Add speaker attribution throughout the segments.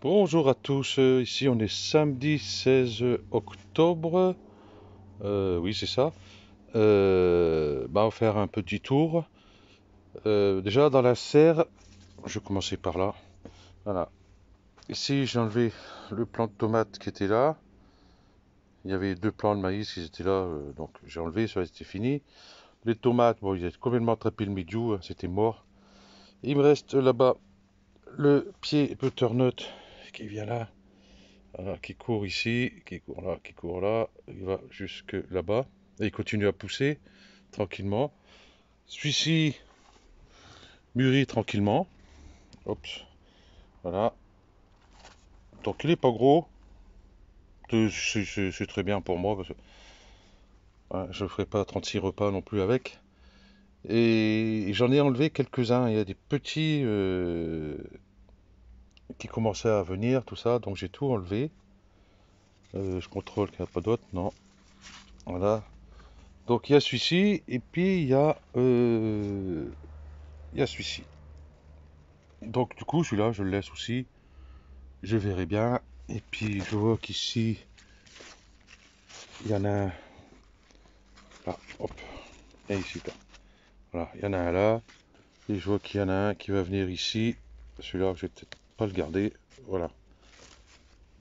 Speaker 1: Bonjour à tous, ici on est samedi 16 octobre, oui c'est ça. On va faire un petit tour. Déjà dans la serre, je vais commencer par là. Voilà. Ici j'ai enlevé le plant de tomate qui était là. Il y avait deux plants de maïs qui étaient là, donc j'ai enlevé, ça c'était fini. Les tomates, bon ils étaient complètement attrapé le milieu, hein, c'était mort. Il me reste là-bas le pied butternut qui vient là. Voilà, qui court ici, qui court là, il va jusque là-bas. Et il continue à pousser tranquillement. Celui-ci mûrit tranquillement. Hop, voilà. Donc il est pas gros. C'est très bien pour moi parce que hein, je ne ferai pas 36 repas non plus avec. Et j'en ai enlevé quelques-uns. Il y a des petits qui commençaient à venir, tout ça. Donc j'ai tout enlevé. Je contrôle qu'il n'y a pas d'autres. Non. Voilà. Donc il y a celui-ci. Et puis il y a celui-ci. Donc du coup, celui-là, je le laisse aussi. Je verrai bien. Et puis je vois qu'ici, il y en a un là. Hop. Et ici, là. Voilà, il y en a un là. Et je vois qu'il y en a un qui va venir ici. Celui-là, je vais peut-être pas le garder. Voilà.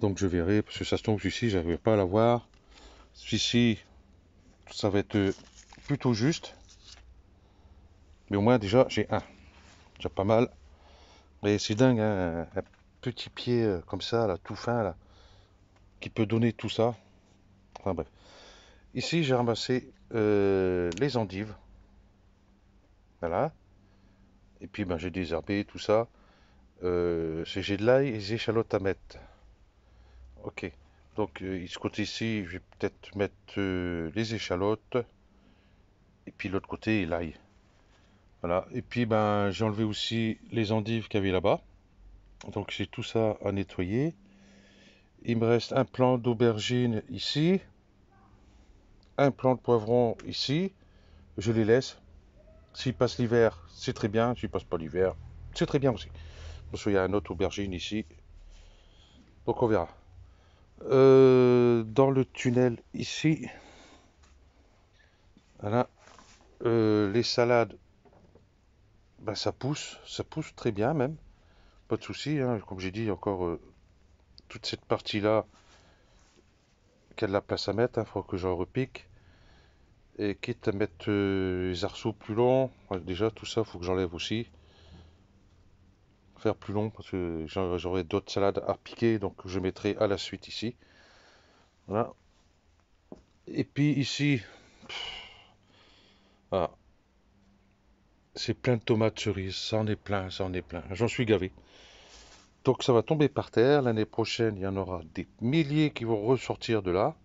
Speaker 1: Donc je verrai, parce que ça se tombe celui-ci, je n'arriverai pas à l'avoir. Celui-ci, ça va être plutôt juste. Mais au moins déjà, j'ai un. Déjà pas mal. Mais c'est dingue, hein, un petit pied comme ça, là, tout fin, là, qui peut donner tout ça. Enfin bref. Ici, j'ai ramassé les endives. Voilà. Et puis, ben, j'ai désherbé tout ça. J'ai de l'ail et des échalotes à mettre. Ok. Donc, ce côté-ci, je vais peut-être mettre les échalotes. Et puis, l'autre côté, l'ail. Voilà. Et puis, ben, j'ai enlevé aussi les endives qu'il y avait là-bas. Donc, j'ai tout ça à nettoyer. Il me reste un plant d'aubergine ici. Un plant de poivron ici. Je les laisse. S'il passe l'hiver, c'est très bien. S'il passe pas l'hiver, c'est très bien aussi. Parce qu'il y a un autre aubergine ici. Donc on verra. Dans le tunnel ici, voilà, les salades, ben, ça pousse très bien même, pas de souci, hein. Comme j'ai dit, encore toute cette partie-là, qu'il y a de la place à mettre, il faut que j'en repique. Et quitte à mettre les arceaux plus longs, ouais, déjà tout ça, il faut que j'enlève aussi. Faire plus long parce que j'aurai d'autres salades à piquer, donc je mettrai à la suite ici. Voilà. Et puis ici, voilà, c'est plein de tomates cerises, ça en est plein, ça en est plein. J'en suis gavé. Donc ça va tomber par terre. L'année prochaine, il y en aura des milliers qui vont ressortir de là.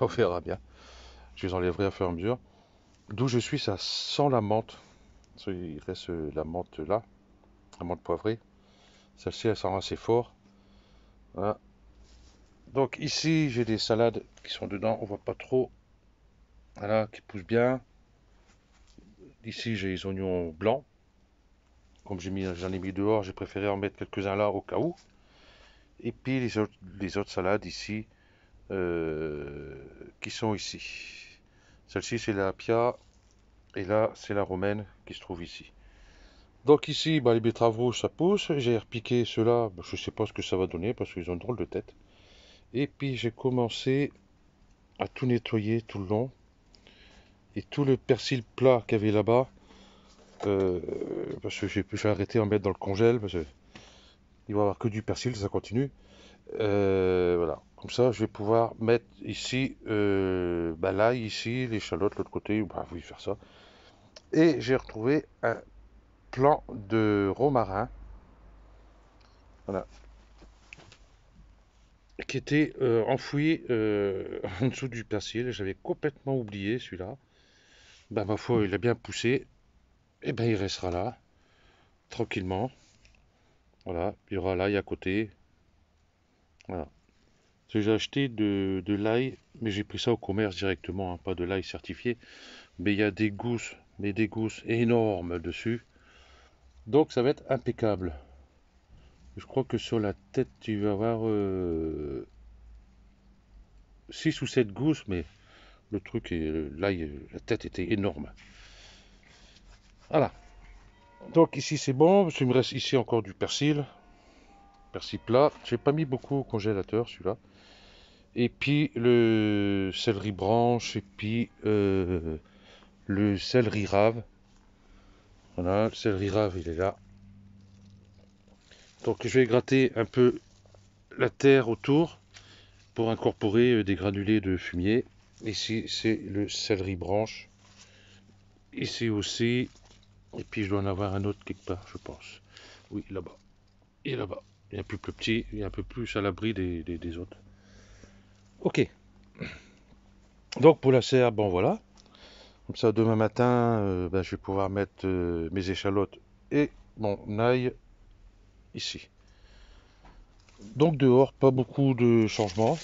Speaker 1: On verra bien. Je les enlèverai à fur et à mesure. D'où je suis, ça sent la menthe. Il reste la menthe là, la menthe poivrée. Celle-ci, elle sent assez fort. Voilà. Donc ici, j'ai des salades qui sont dedans. On voit pas trop. Voilà, qui poussent bien. Ici, j'ai les oignons blancs. Comme j'en ai mis dehors, j'ai préféré en mettre quelques-uns là au cas où. Et puis les autres salades ici, euh, qui sont ici. Celle-ci, c'est la Pia, et là, c'est la romaine qui se trouve ici. Donc ici, bah, les betteraves rouges, ça pousse. J'ai repiqué ceux-là, bah, je ne sais pas ce que ça va donner parce qu'ils ont une drôle de tête. Et puis j'ai commencé à tout nettoyer tout le long. Et tout le persil plat qu'il y avait là-bas, euh, parce que j'ai arrêté d'en mettre dans le congèle, parce qu'il va y avoir que du persil, ça continue. Voilà, comme ça je vais pouvoir mettre ici bah, l'ail, ici, l'échalote, l'autre côté, bah oui, faire ça. Et j'ai retrouvé un plant de romarin, voilà, qui était enfoui en dessous du persil. J'avais complètement oublié celui-là. Ben, ma foi, il a bien poussé. Et ben, il restera là, tranquillement. Voilà, il y aura l'ail à côté. Voilà. J'ai acheté de l'ail, mais j'ai pris ça au commerce directement, hein, pas de l'ail certifié. Mais il y a des gousses, mais des gousses énormes dessus. Donc ça va être impeccable. Je crois que sur la tête, tu vas avoir 6 ou 7 gousses, mais le truc est là, la tête était énorme. Voilà. Donc ici c'est bon. Il me reste ici encore du persil. Persil plat. J'ai pas mis beaucoup au congélateur celui-là. Et puis le céleri branche. Et puis le céleri rave. Voilà, le céleri rave il est là. Donc je vais gratter un peu la terre autour pour incorporer des granulés de fumier. Ici c'est le céleri branche. Ici aussi. Et puis je dois en avoir un autre quelque part, je pense. Oui, là-bas. Et là-bas. Il est un peu plus petit, il est un peu plus à l'abri des autres. Ok. Donc pour la serre, bon voilà. Comme ça, demain matin, ben, je vais pouvoir mettre mes échalotes et mon ail ici. Donc dehors, pas beaucoup de changements.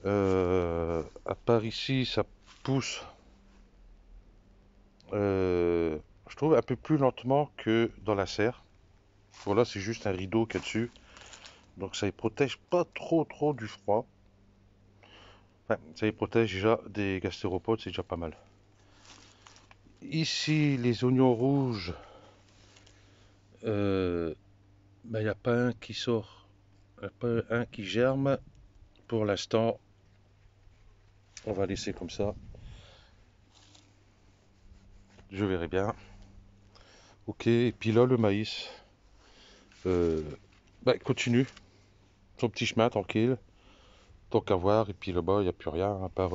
Speaker 1: À part ici, ça pousse, je trouve, un peu plus lentement que dans la serre. Voilà, c'est juste un rideau qu'il y a dessus. Donc ça les protège pas trop du froid. Ouais, ça les protège déjà des gastéropodes, c'est déjà pas mal. Ici, les oignons rouges, ben, il n'y a pas un qui sort, il n'y a pas un qui germe. Pour l'instant, on va laisser comme ça. Je verrai bien. Ok, et puis là, le maïs, euh, ben, continue son petit chemin tranquille, tant qu'à voir. Et puis là-bas, il n'y a plus rien à part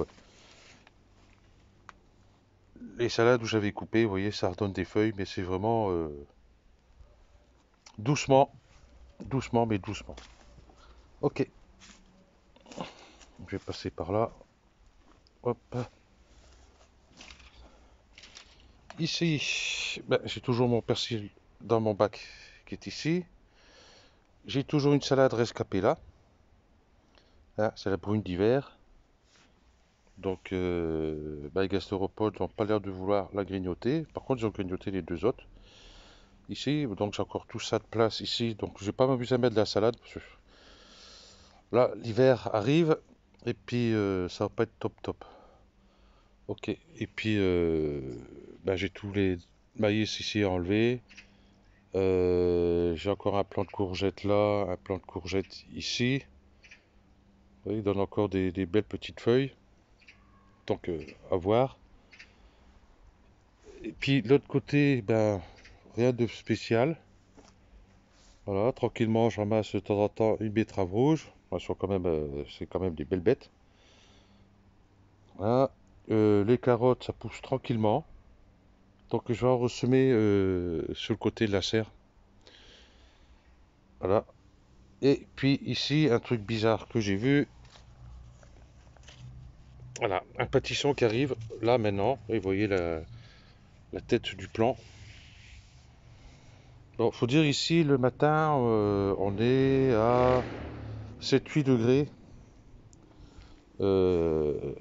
Speaker 1: les salades où j'avais coupé. Vous voyez, ça redonne des feuilles, mais c'est vraiment doucement, doucement, mais doucement. Ok, je vais passer par là. Hop. Ici, ben, j'ai toujours mon persil dans mon bac qui est ici. J'ai toujours une salade rescapée là. Ah, c'est la brune d'hiver. Donc, ben, les gastéropodes n'ont pas l'air de vouloir la grignoter. Par contre, ils ont grignoté les deux autres. Ici, donc j'ai encore tout ça de place ici. Donc, je vais pas m'amuser à mettre de la salade, parce que là, l'hiver arrive. Et puis, ça va pas être top. Ok. Et puis, ben, j'ai tous les maïs ici à enlever. J'ai encore un plant de courgette là, un plant de courgette ici. Vous voyez, il donne encore des belles petites feuilles. Donc à voir. Et puis de l'autre côté, ben rien de spécial. Voilà, tranquillement, je ramasse de temps en temps une betterave rouge. Elles sont quand même, c'est quand même des belles bêtes. Voilà. Les carottes, ça pousse tranquillement. Donc je vais en ressemer sur le côté de la serre. Voilà. Et puis ici, un truc bizarre que j'ai vu. Voilà, un pâtisson qui arrive là maintenant. Et vous voyez la tête du plant. Bon, faut dire ici, le matin, on est à 7-8 degrés euh,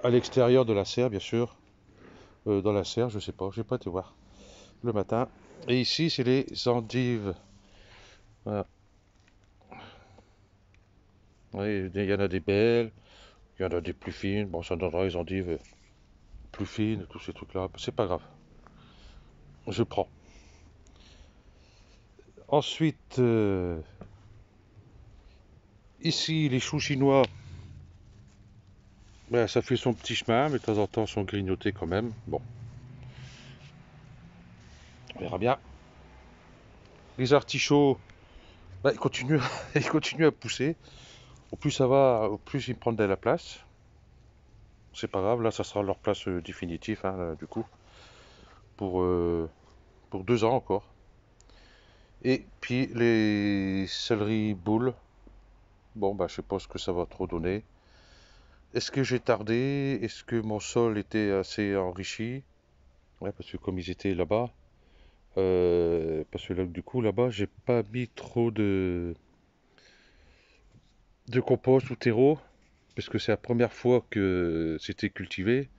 Speaker 1: à l'extérieur de la serre, bien sûr. Dans la serre, je sais pas, j'ai pas été voir le matin. Et ici, c'est les endives. Voilà. Oui, il y en a des belles, il y en a des plus fines. Bon, ça donnera les endives plus fines, tous ces trucs-là. C'est pas grave, je prends. Ensuite, ici, les choux chinois, ben, ça fait son petit chemin, mais de temps en temps, sont grignotés quand même. Bon, on verra bien. Les artichauts, ben, ils continuent, ils continuent à pousser. Au plus ça va, au plus ils prennent de la place. C'est pas grave, là, ça sera leur place définitive, hein, là, du coup, pour, euh, pour 2 ans encore. Et puis les céleri boules, bon, bah, je sais pas ce que ça va trop donner. Est-ce que j'ai tardé? Est-ce que mon sol était assez enrichi? Ouais, parce que comme ils étaient là-bas, parce que là, du coup, là-bas, j'ai pas mis trop de compost ou terreau, parce que c'est la première fois que c'était cultivé.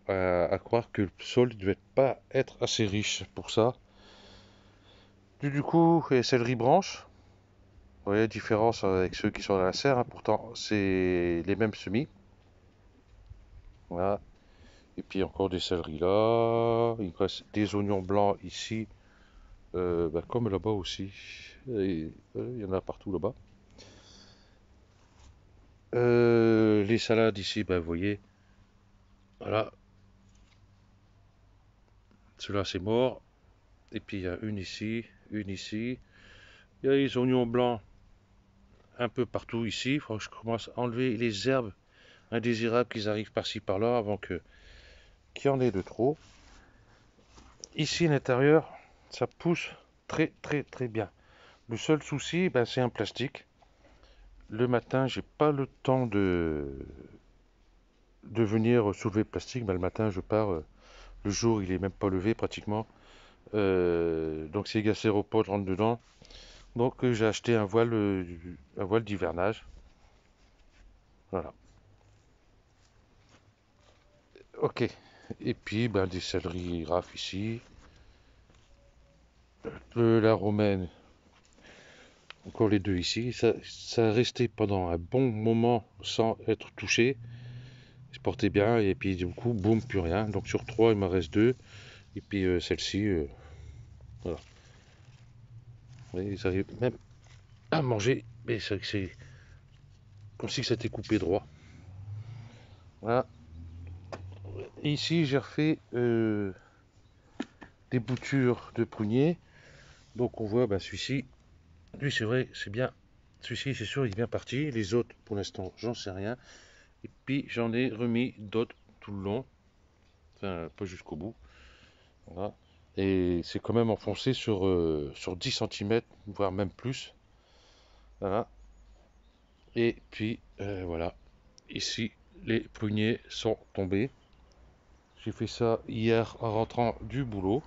Speaker 1: À croire que le sol ne devait pas être assez riche pour ça. Du coup, et céleri branche. Vous voyez la différence avec ceux qui sont dans la serre, hein. Pourtant, c'est les mêmes semis. Voilà. Et puis encore des céleris là. Il me reste des oignons blancs ici, bah, comme là-bas aussi. Il y en a partout là-bas. Les salades ici, bah, vous voyez, voilà, cela c'est mort. Et puis il y a une ici, une ici. Il y a les oignons blancs un peu partout ici. Il faut que je commence à enlever les herbes indésirables qui arrivent par-ci par-là avant que qu'il y en ait de trop. Ici à l'intérieur, ça pousse très très très bien. Le seul souci, ben, c'est un plastique. Le matin, j'ai pas le temps de venir soulever le plastique. Ben, le matin, je pars. Le jour, il est même pas levé pratiquement. Donc, si les gastéropodes rentrent dedans. Donc, j'ai acheté un voile d'hivernage. Voilà. Ok. Et puis, ben, des céleris rafles ici. La romaine, encore les deux ici. Ça a resté pendant un bon moment sans être touché. Il se portait bien. Et puis, du coup, boum, plus rien. Donc, sur trois, il m'en reste deux. Et puis, celle-ci, voilà. Oui, ils arrivent même à manger. Mais c'est comme si c'était coupé droit. Voilà. Et ici, j'ai refait des boutures de prunier. Donc, on voit, ben, celui-ci, lui, c'est vrai, c'est bien. Celui-ci, c'est sûr, il est bien parti. Les autres, pour l'instant, j'en sais rien. Et puis, j'en ai remis d'autres tout le long. Enfin, pas jusqu'au bout. Voilà. Et c'est quand même enfoncé sur 10 centimètres, voire même plus. Voilà. Et puis, voilà. Ici, les pruniers sont tombés. J'ai fait ça hier en rentrant du boulot.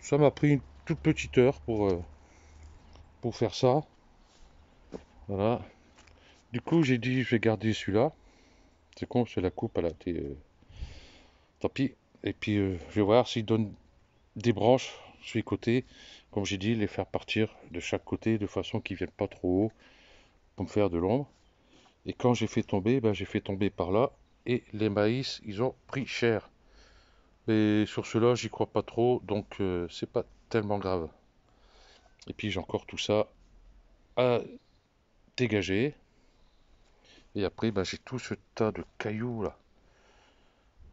Speaker 1: Ça m'a pris une toute petite heure pour faire ça. Voilà. Du coup, j'ai dit, je vais garder celui-là. C'est con, c'est la coupe, elle a été. Tant pis. Et puis, je vais voir s'il donne des branches sur les côtés. Comme j'ai dit, les faire partir de chaque côté de façon qu'ils ne viennent pas trop haut pour me faire de l'ombre. Et quand j'ai fait tomber, ben, j'ai fait tomber par là. Et les maïs, ils ont pris cher. Mais sur cela, j'y crois pas trop, donc c'est pas tellement grave. Et puis j'ai encore tout ça à dégager. Et après, ben, j'ai tout ce tas de cailloux là.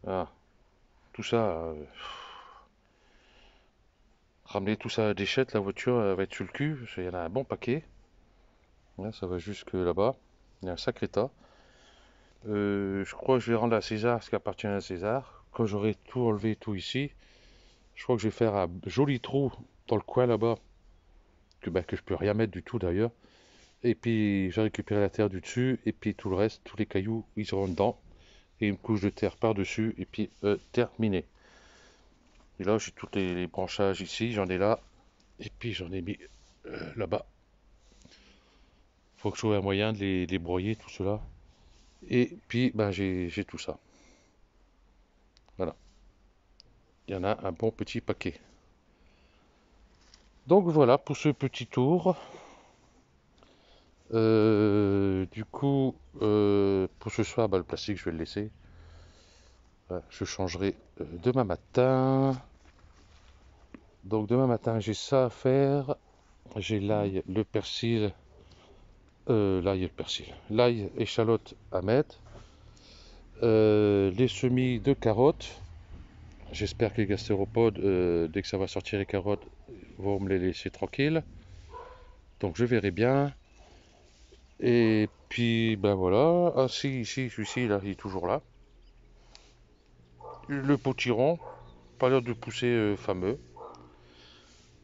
Speaker 1: Ah, tout ça, ramener tout ça à la déchette, la voiture va être sur le cul. Il y en a un bon paquet. Là, ça va jusque là-bas. Il y a un sacré tas. Je crois que je vais rendre à César ce qui appartient à César. Quand j'aurai tout enlevé, tout ici, je crois que je vais faire un joli trou dans le coin là-bas, que je peux rien mettre du tout d'ailleurs. Et puis j'ai récupéré la terre du dessus, et puis tout le reste, tous les cailloux, ils seront dedans. Et une couche de terre par-dessus, et puis terminé. Et là, j'ai tous les branchages ici, j'en ai là, et puis j'en ai mis là-bas. Faut que je trouve un moyen de les broyer, tout cela. Et puis, ben, j'ai tout ça. Voilà. Il y en a un bon petit paquet. Donc voilà pour ce petit tour. Du coup, pour ce soir, ben, le plastique, je vais le laisser. Voilà, je changerai demain matin. Donc demain matin, j'ai ça à faire. J'ai l'ail, le persil, l'ail et le persil. L'ail, échalote à mettre. Les semis de carottes. J'espère que les gastéropodes, dès que ça va sortir les carottes, vont me les laisser tranquilles. Donc je verrai bien. Et puis ben voilà. Ah si, ici, celui-ci, là, il est toujours là. Le potiron, pas l'air de pousser fameux.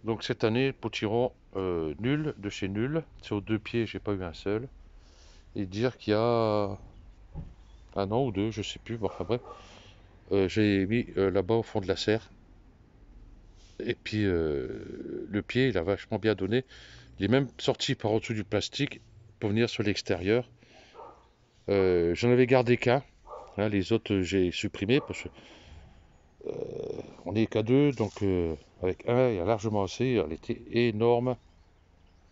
Speaker 1: Donc cette année, potiron nul, de chez nul. Sur deux pieds, j'ai pas eu un seul. Et dire qu'il y a un an ou deux, je sais plus, bon, enfin bref, j'ai mis là-bas au fond de la serre. Et puis le pied, il a vachement bien donné. Il est même sorti par en dessous du plastique pour venir sur l'extérieur. J'en avais gardé qu'un. Hein, les autres, j'ai supprimé parce que On est qu'à deux, donc avec un, il y a largement assez. Elle était énorme.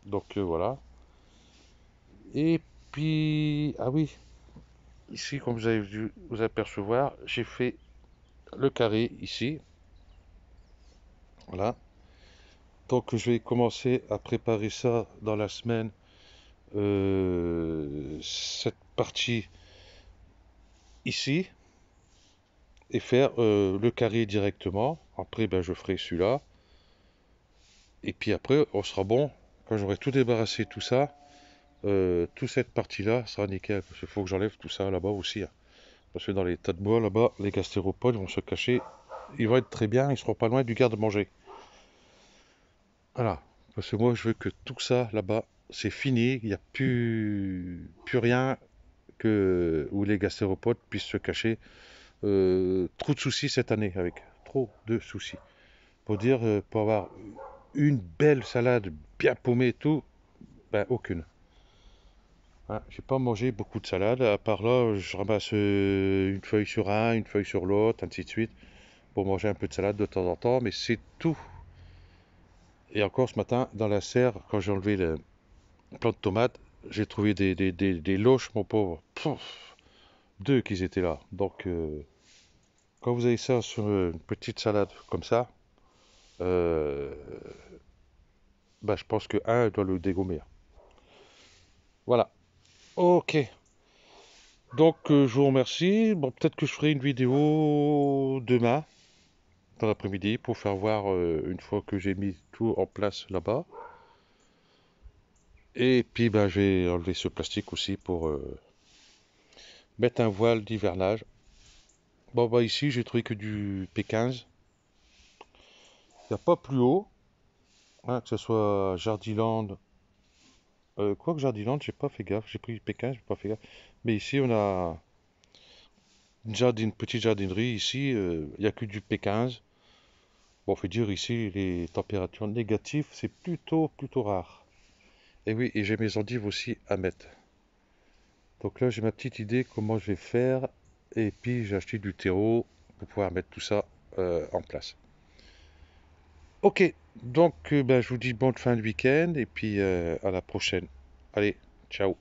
Speaker 1: Donc voilà. Et puis, ah oui, ici, comme vous avez dû vous apercevoir, j'ai fait le carré ici. Voilà. Donc je vais commencer à préparer ça dans la semaine. Cette partie ici et faire le carré directement. Après, ben, je ferai celui-là. Et puis après, on sera bon. Quand j'aurai tout débarrassé, tout ça, toute cette partie-là sera nickel. Parce qu'il faut que j'enlève tout ça là-bas aussi, hein. Parce que dans les tas de bois là-bas, les gastéropodes vont se cacher. Ils vont être très bien, ils seront pas loin du garde-manger. Voilà. Parce que moi, je veux que tout ça là-bas, c'est fini. Il n'y a plus rien où les gastéropodes puissent se cacher. Trop de soucis cette année avec. Trop de soucis. Pour avoir une belle salade bien paumée et tout, ben aucune. Hein, j'ai pas mangé beaucoup de salade, à part là, je ramasse une feuille sur un, une feuille sur l'autre, ainsi de suite, pour manger un peu de salade de temps en temps, mais c'est tout. Et encore ce matin, dans la serre, quand j'ai enlevé le plant de tomates, j'ai trouvé des loches, mon pauvre. Pouf, deux qu'ils étaient là. Donc, quand vous avez ça sur une petite salade comme ça, euh, bah, je pense que un doit le dégommer. Voilà. Ok. Donc, je vous remercie. Bon, peut-être que je ferai une vidéo demain, dans l'après-midi, pour faire voir une fois que j'ai mis tout en place là-bas. Et puis, ben, je vais enlever ce plastique aussi pour mettre un voile d'hivernage. Bon, bah, ici, j'ai trouvé que du P15. Il n'y a pas plus haut, hein, que ce soit Jardiland. Quoique Jardiland, j'ai pas fait gaffe. J'ai pris du P15, j'ai pas fait gaffe. Mais ici, on a une petite jardinerie. Ici, il n'y a que du P15. Bon, faut dire ici, les températures négatives, c'est plutôt rare. Et oui, et j'ai mes endives aussi à mettre. Donc là, j'ai ma petite idée comment je vais faire. Et puis, j'ai acheté du terreau pour pouvoir mettre tout ça en place. Ok, donc ben, je vous dis bonne fin de week-end et puis à la prochaine. Allez, ciao.